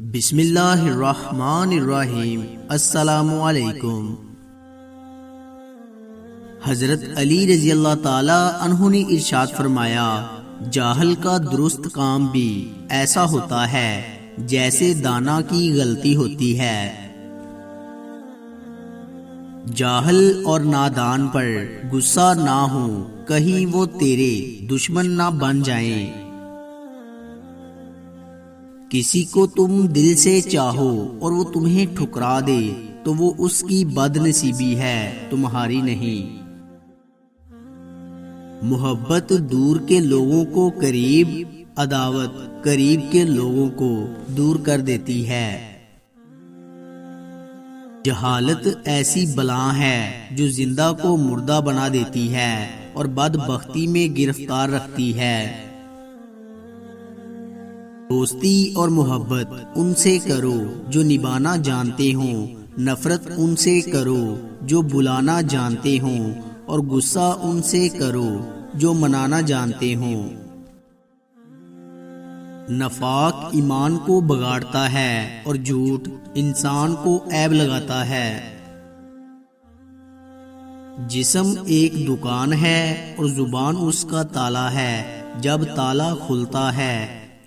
بسم اللہ الرحمن الرحیم۔ السلام علیکم۔ حضرت علی رضی اللہ تعالی عنہ نے ارشاد فرمایا، جاہل کا درست کام بھی ایسا ہوتا ہے جیسے دانا کی غلطی ہوتی ہے۔ جاہل اور نادان پر غصہ نہ ہو، کہیں وہ تیرے دشمن نہ بن جائیں۔ کسی کو تم دل سے چاہو اور وہ تمہیں ٹھکرا دے تو وہ اس کی بد نصیبی ہے، تمہاری نہیں۔ محبت دور کے لوگوں کو قریب، عداوت قریب کے لوگوں کو دور کر دیتی ہے۔ جہالت ایسی بلا ہے جو زندہ کو مردہ بنا دیتی ہے اور بدبختی میں گرفتار رکھتی ہے۔ دوستی اور محبت ان سے کرو جو نبھانا جانتے ہوں، نفرت ان سے کرو جو بلانا جانتے ہوں، اور غصہ ان سے کرو جو منانا جانتے ہوں۔ نفاق ایمان کو بگاڑتا ہے اور جھوٹ انسان کو عیب لگاتا ہے۔ جسم ایک دکان ہے اور زبان اس کا تالا ہے، جب تالا کھلتا ہے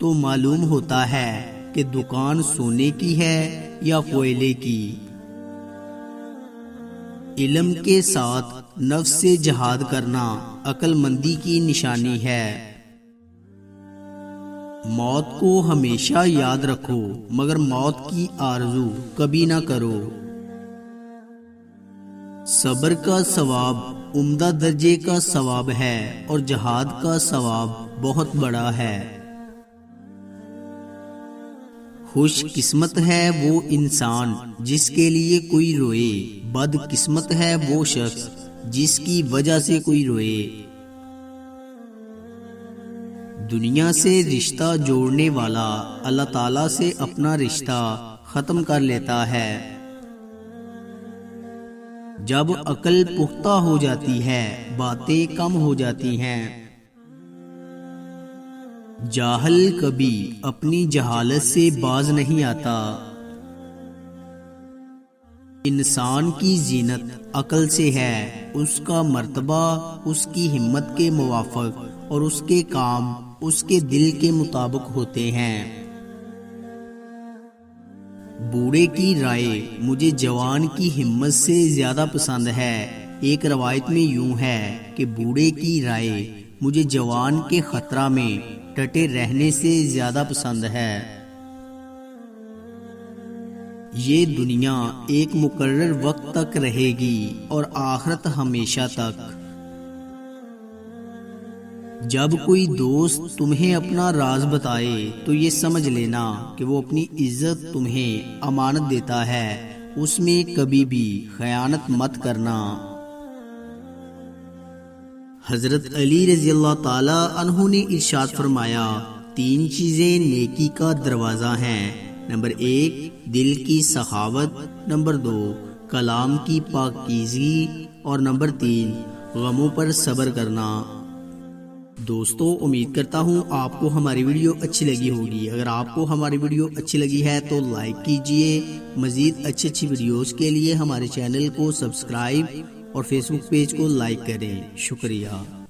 تو معلوم ہوتا ہے کہ دکان سونے کی ہے یا کوئلے کی۔ علم کے ساتھ نفس سے جہاد کرنا عقل مندی کی نشانی ہے۔ موت کو ہمیشہ یاد رکھو مگر موت کی آرزو کبھی نہ کرو۔ صبر کا ثواب عمدہ درجے کا ثواب ہے اور جہاد کا ثواب بہت بڑا ہے۔ خوش قسمت ہے وہ انسان جس کے لیے کوئی روئے، بد قسمت ہے وہ شخص جس کی وجہ سے کوئی روئے۔ دنیا سے رشتہ جوڑنے والا اللہ تعالیٰ سے اپنا رشتہ ختم کر لیتا ہے۔ جب عقل پختہ ہو جاتی ہے باتیں کم ہو جاتی ہیں۔ جاہل کبھی اپنی جہالت سے باز نہیں آتا۔ انسان کی زینت عقل سے ہے، اس کا مرتبہ اس کی ہمت کے موافق اور اس کے کام اس کے دل کے مطابق ہوتے ہیں۔ بوڑھے کی رائے مجھے جوان کی ہمت سے زیادہ پسند ہے۔ ایک روایت میں یوں ہے کہ بوڑھے کی رائے مجھے جوان کے خطرہ میں ڈٹے رہنے سے زیادہ پسند ہے۔ یہ دنیا ایک مقرر وقت تک رہے گی اور آخرت ہمیشہ تک۔ جب کوئی دوست تمہیں اپنا راز بتائے تو یہ سمجھ لینا کہ وہ اپنی عزت تمہیں امانت دیتا ہے، اس میں کبھی بھی خیانت مت کرنا۔ حضرت علی رضی اللہ تعالی عنہ نے ارشاد فرمایا، 3 چیزیں نیکی کا دروازہ ہیں۔ نمبر 1 دل کی سخاوت، نمبر 2 کلام کی پاکیزگی، اور نمبر 3 غموں پر صبر کرنا۔ دوستو، امید کرتا ہوں آپ کو ہماری ویڈیو اچھی لگی ہوگی۔ اگر آپ کو ہماری ویڈیو اچھی لگی ہے تو لائک کیجئے۔ مزید اچھی ویڈیوز کے لیے ہمارے چینل کو سبسکرائب اور فیس بک پیج کو لائک کریں۔ شکریہ۔